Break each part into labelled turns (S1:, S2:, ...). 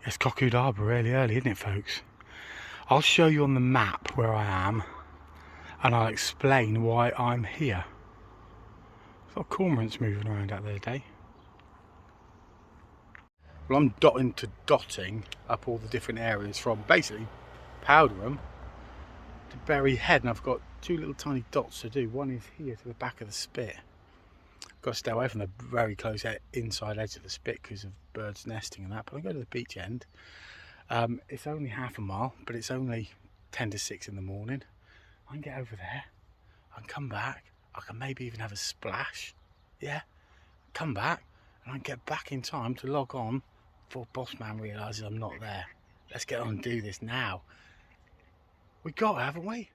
S1: It's Cockwood Harbour really early, isn't it, folks? I'll show you on the map where I am, and I'll explain why I'm here. There's a lot of cormorants moving around out there today. Well, I'm dotting up all the different areas from basically Powderham to Berry Head, and I've got two little tiny dots to do. One is here to the back of the spit. Got to stay away from the very close inside edge of the spit because of birds nesting and that, but I go to the beach end. It's only half a mile, but it's only 10 to 6 in the morning. I can get over there, I can come back, I can maybe even have a splash, yeah, come back, and I can get back in time to log on before Bossman realises I'm not there. Let's get on and do this now. We got it, haven't we?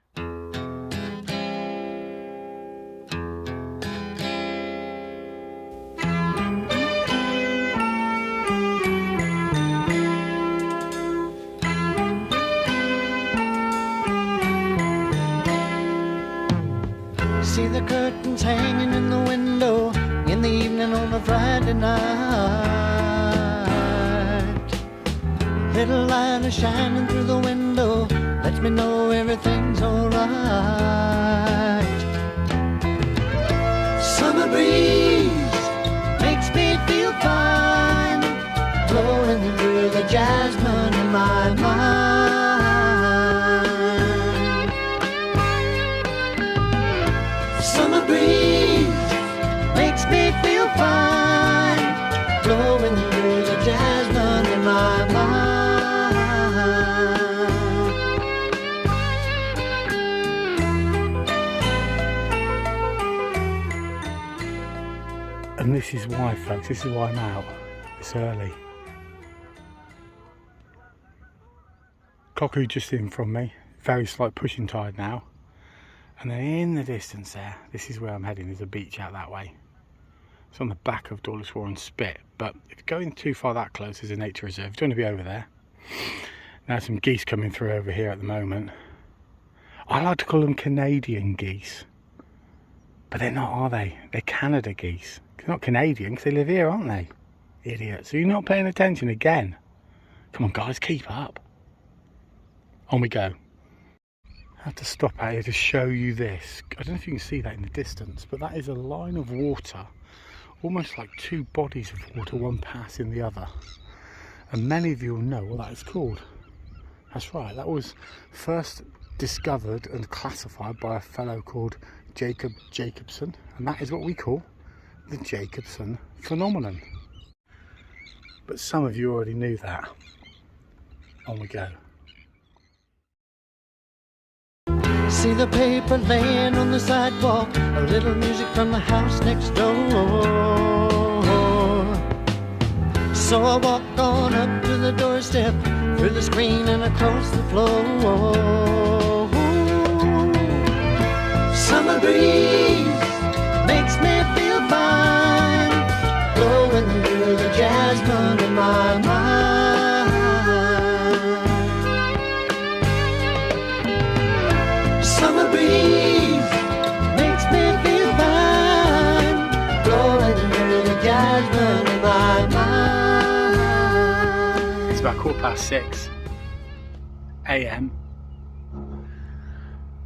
S2: See the curtains hanging in the window in the evening on a Friday night. Little light is shining through the window, lets me know everything's alright. Summer breeze makes me feel fine, blowing through the jasmine in my mind. Summer breeze makes me feel fine, blowing through the jasmine in my mind.
S1: And this is why, folks, this is why I'm out this early. Cockwood just in from me, very slight pushing tide now. And then in the distance there, this is where I'm heading. There's a beach out that way. It's on the back of Dorleswar and Spit, but if going too far that close is a nature reserve. You don't want to be over there. Now some geese coming through over here at the moment. I like to call them Canadian geese, but they're not, are they? They're Canada geese. They're not Canadian because they live here, aren't they? Idiots. So you're not paying attention again. Come on guys, keep up. On we go. I have to stop out here to show you this. I don't know if you can see that in the distance, but that is a line of water, almost like two bodies of water, one passing the other. And many of you will know what that is called. That's right, that was first discovered and classified by a fellow called Jacob Jacobson, and that is what we call the Jacobson phenomenon. But some of you already knew that. On we go.
S2: See the paper laying on the sidewalk, a little music from the house next door. So I walk on up to the doorstep, through the screen and across the floor. Summer breeze makes me feel fine, blowing through the jasmine in my mind. Summer breeze makes me feel fine, blowing through the jasmine in my mind.
S1: It's about 6:15 AM.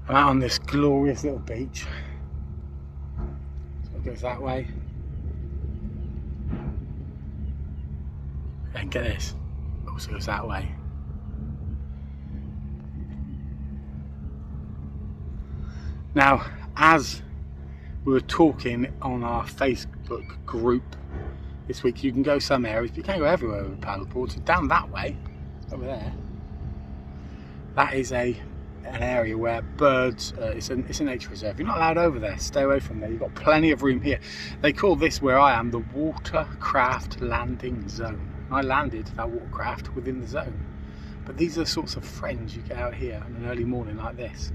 S1: I'm out on this glorious little beach. So it goes that way. And get this, it also goes that way. Now, as we were talking on our Facebook group this week, you can go some areas, but you can't go everywhere with a paddleboard. So down that way, over there, that is an area where birds, it's a nature reserve. You're not allowed over there, stay away from there. You've got plenty of room here. They call this, where I am, the watercraft landing zone. I landed that watercraft within the zone. But these are the sorts of friends you get out here on an early morning like this.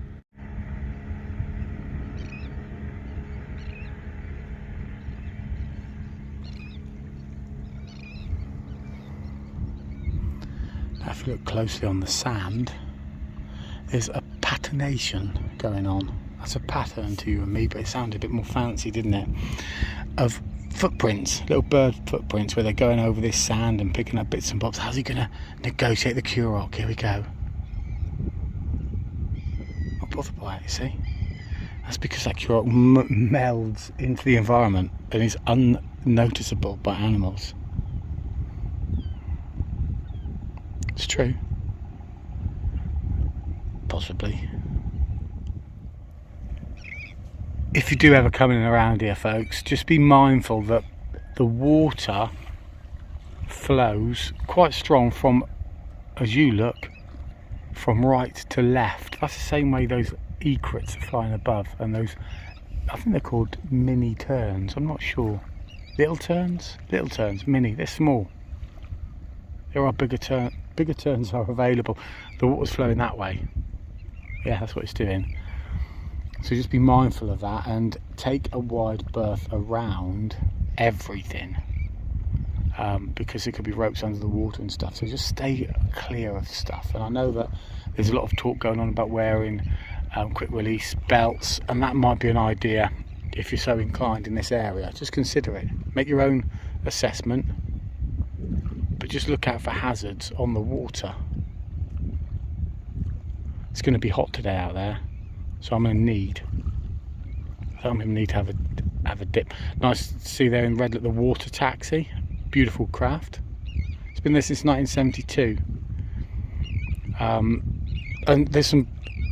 S1: Now if you look closely on the sand, there's a patination going on. That's a pattern to you and me, but it sounded a bit more fancy, didn't it? Of footprints, little bird footprints, where they're going over this sand and picking up bits and bobs. How's he going to negotiate the Kurok? Here we go. Not bothered by it, you see. That's because that Kurok melds into the environment and is unnoticeable by animals. It's true. Possibly. If you do ever come in around here, folks, just be mindful that the water flows quite strong from, as you look, from right to left. That's the same way those egrets are flying above, and those, I think they're called mini terns, I'm not sure. Little terns, mini, they're small. There are bigger terns are available. The water's flowing that way. Yeah, that's what it's doing. So just be mindful of that and take a wide berth around everything, because there could be ropes under the water and stuff. So just stay clear of stuff. And I know that there's a lot of talk going on about wearing quick release belts, and that might be an idea if you're so inclined in this area. Just consider it. Make your own assessment, but just look out for hazards on the water. It's going to be hot today out there. So I'm going to need to have a dip. Nice to see there in red at the water taxi. Beautiful craft. It's been there since 1972. And there's some,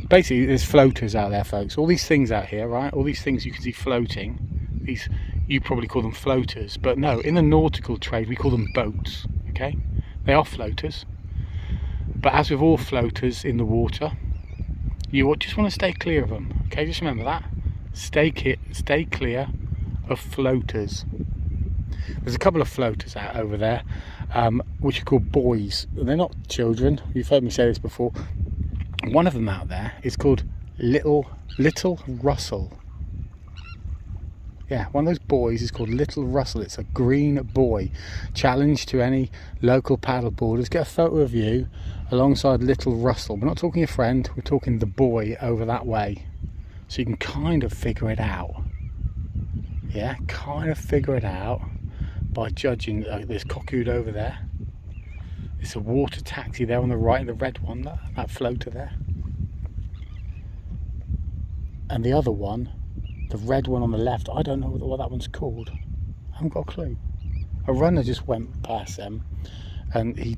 S1: basically there's floaters out there, folks. All these things out here, right? All these things you can see floating. These, you probably call them floaters, but no, in the nautical trade we call them boats. Okay, they are floaters. But as with all floaters in the water, you just want to stay clear of them. Okay, just remember that. Stay clear of floaters. There's a couple of floaters out over there, which are called buoys. They're not children. You've heard me say this before. One of them out there is called Little Russell. Yeah, one of those buoys is called Little Russell. It's a green buoy. Challenge to any local paddleboarders: get a photo of you alongside Little Russell. We're not talking a friend, we're talking the buoy over that way. So you can kind of figure it out. Yeah, kind of figure it out by judging. There's Cockwood over there. It's a water taxi there on the right, and the red one, that floater there. And the other one, the red one on the left, I don't know what that one's called. I haven't got a clue. A runner just went past them, and he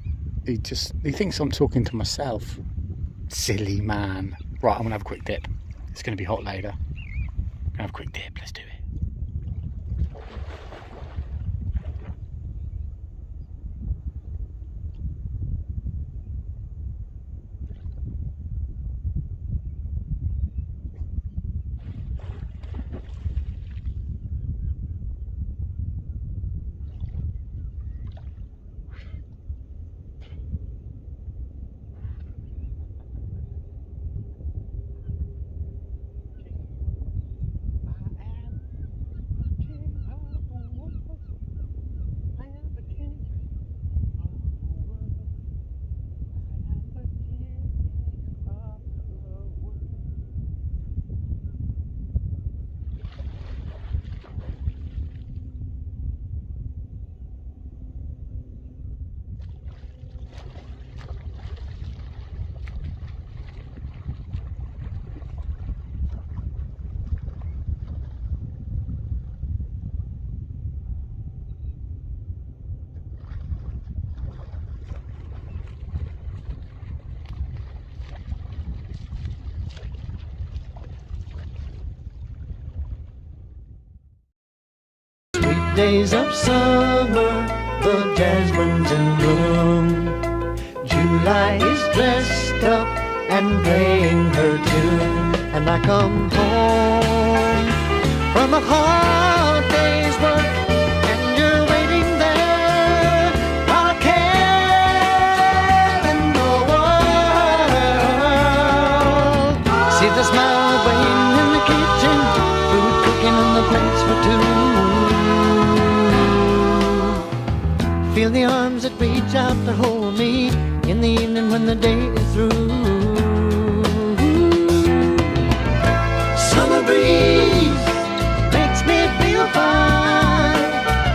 S1: thinks I'm talking to myself. Silly man. Right, I'm gonna have a quick dip. It's gonna be hot later. I'm gonna have a quick dip. Let's do it.
S2: Days of summer, the jasmine's in bloom. July is dressed up and playing her tune. And I come home from a hard day's work, and you're waiting there while I care in the world. See the smile of Wayne in the kitchen, food cooking and the plates for two. Feel the arms that reach out to hold me in the evening when the day is through. Summer breeze makes me feel fine.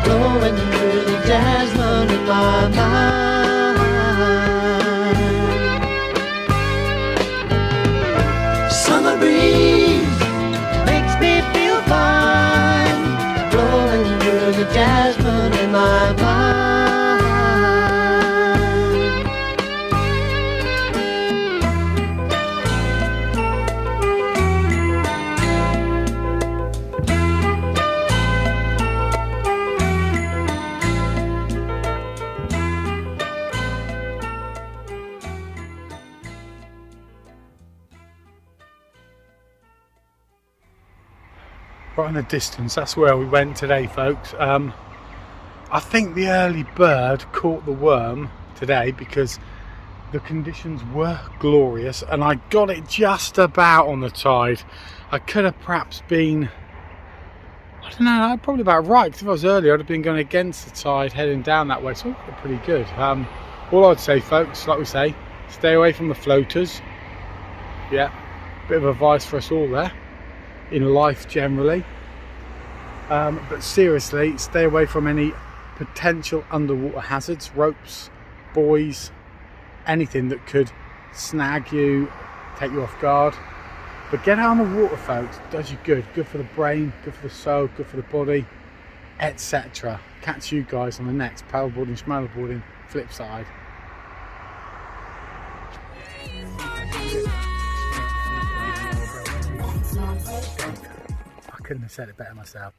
S2: Summer breeze makes me feel fine, blowing through the jasmine in my mind.
S1: Right in the distance, that's where we went today, folks. I think the early bird caught the worm today because the conditions were glorious and I got it just about on the tide. I could have perhaps been, I don't know, probably about right, because if I was earlier I'd have been going against the tide heading down that way, so I got it pretty good. All I'd say, folks, like we say, stay away from the floaters. Yeah, bit of advice for us all there in life generally, but seriously, stay away from any potential underwater hazards, ropes, buoys, anything that could snag you, take you off guard. But get out on the water, folks. It does you good for the brain, good for the soul, good for the body, etc. Catch you guys on the next paddleboarding, schmaddleboarding flip side. I couldn't have said it better myself.